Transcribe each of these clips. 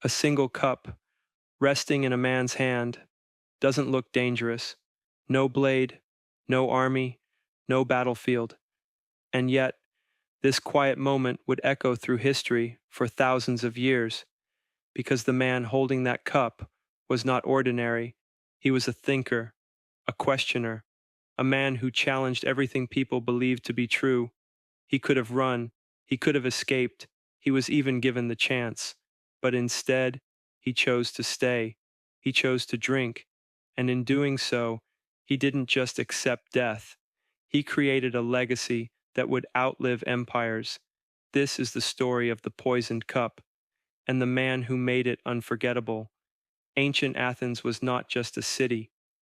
A single cup, resting in a man's hand, doesn't look dangerous. No blade, no army, no battlefield. And yet, this quiet moment would echo through history for thousands of years, because the man holding that cup was not ordinary. He was a thinker, a questioner, a man who challenged everything people believed to be true. He could have run, he could have escaped, he was even given the chance. But instead, he chose to stay. He chose to drink. And in doing so, he didn't just accept death. He created a legacy that would outlive empires. This is the story of the poisoned cup and the man who made it unforgettable. Ancient Athens was not just a city,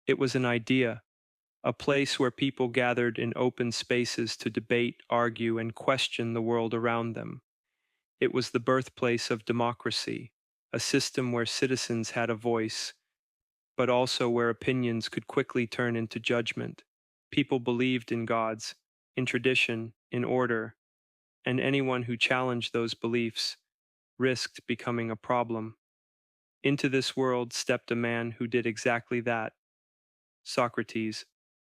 it was an idea, a place where people gathered in open spaces to debate, argue, and question the world around them. It was the birthplace of democracy, a system where citizens had a voice, but also where opinions could quickly turn into judgment. People believed in gods, in tradition, in order, and anyone who challenged those beliefs risked becoming a problem. Into this world stepped a man who did exactly that. Socrates.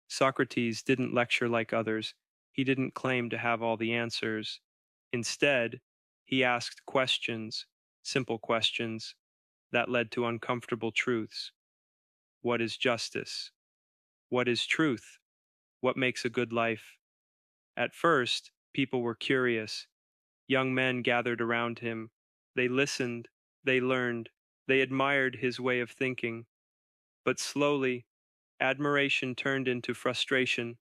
Socrates didn't lecture like others. He didn't claim to have all the answers. Instead, he asked questions, simple questions, that led to uncomfortable truths. What is justice? What is truth? What makes a good life? At first, people were curious. Young men gathered around him. They listened, they learned, they admired his way of thinking. But slowly, admiration turned into frustration.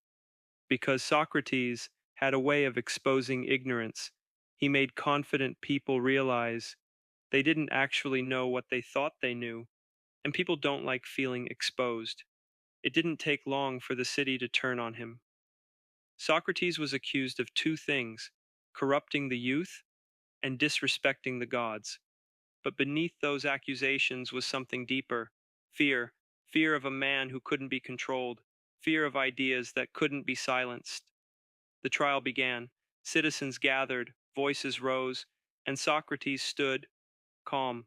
Because Socrates had a way of exposing ignorance, he made confident people realize they didn't actually know what they thought they knew, and people don't like feeling exposed. It didn't take long for the city to turn on him. Socrates was accused of two things: corrupting the youth and disrespecting the gods. But beneath those accusations was something deeper: fear. Fear of a man who couldn't be controlled, fear of ideas that couldn't be silenced. The trial began. Citizens gathered, voices rose, and Socrates stood, calm.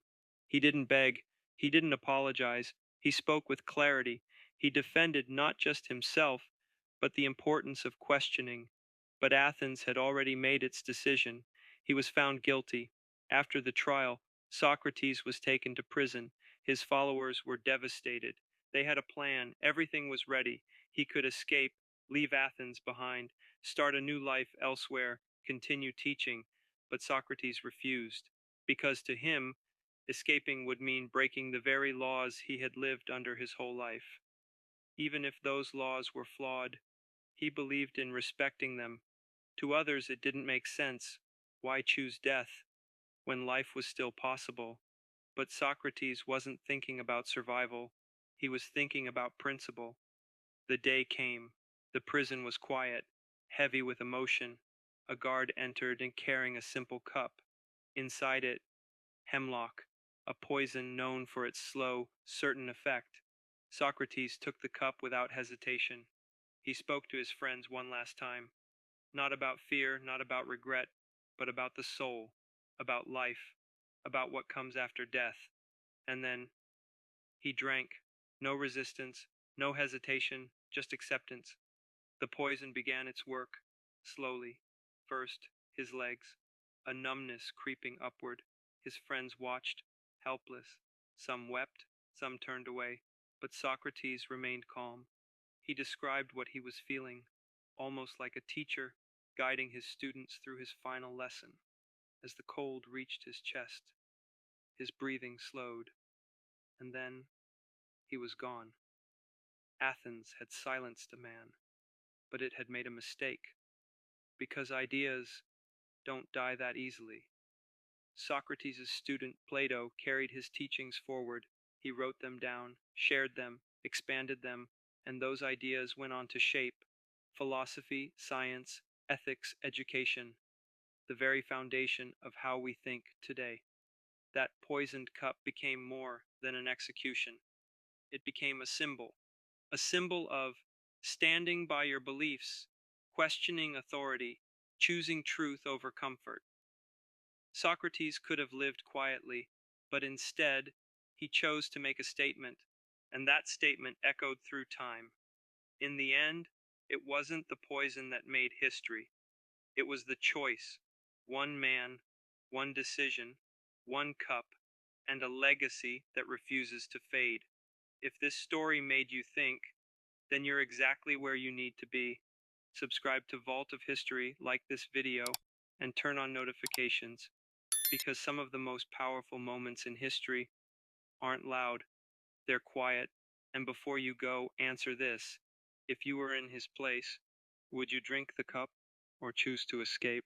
He didn't beg, he didn't apologize, he spoke with clarity. He defended not just himself, but the importance of questioning. But Athens had already made its decision. He was found guilty. After the trial, Socrates was taken to prison. His followers were devastated. They had a plan, everything was ready. He could escape, leave Athens behind, start a new life elsewhere, continue teaching. But Socrates refused, because to him, escaping would mean breaking the very laws he had lived under his whole life. Even if those laws were flawed, he believed in respecting them. To others, it didn't make sense. Why choose death when life was still possible? But Socrates wasn't thinking about survival, he was thinking about principle. The day came. The prison was quiet, heavy with emotion. A guard entered and carrying a simple cup. Inside it, hemlock, a poison known for its slow, certain effect. Socrates took the cup without hesitation. He spoke to his friends one last time, not about fear, not about regret, but about the soul, about life, about what comes after death. And then he drank. No resistance, no hesitation, just acceptance. The poison began its work, slowly. First, his legs, a numbness creeping upward. His friends watched, helpless. Some wept, some turned away, but Socrates remained calm. He described what he was feeling, almost like a teacher guiding his students through his final lesson. As the cold reached his chest, his breathing slowed, and then he was gone. Athens had silenced a man, but it had made a mistake, because ideas don't die that easily. Socrates' student Plato carried his teachings forward. He wrote them down, shared them, expanded them, and those ideas went on to shape philosophy, science, ethics, education, the very foundation of how we think today. That poisoned cup became more than an execution. It became a symbol of standing by your beliefs, questioning authority, choosing truth over comfort. Socrates could have lived quietly. But instead, he chose to make a statement, and that statement echoed through time. In the end, it wasn't the poison that made history, it was the choice. One man, one decision, one cup, and a legacy that refuses to fade. If this story made you think, then you're exactly where you need to be. Subscribe to Vault of History, like this video, and turn on notifications, because some of the most powerful moments in history aren't loud, they're quiet. And before you go, answer this. If you were in his place, would you drink the cup or choose to escape?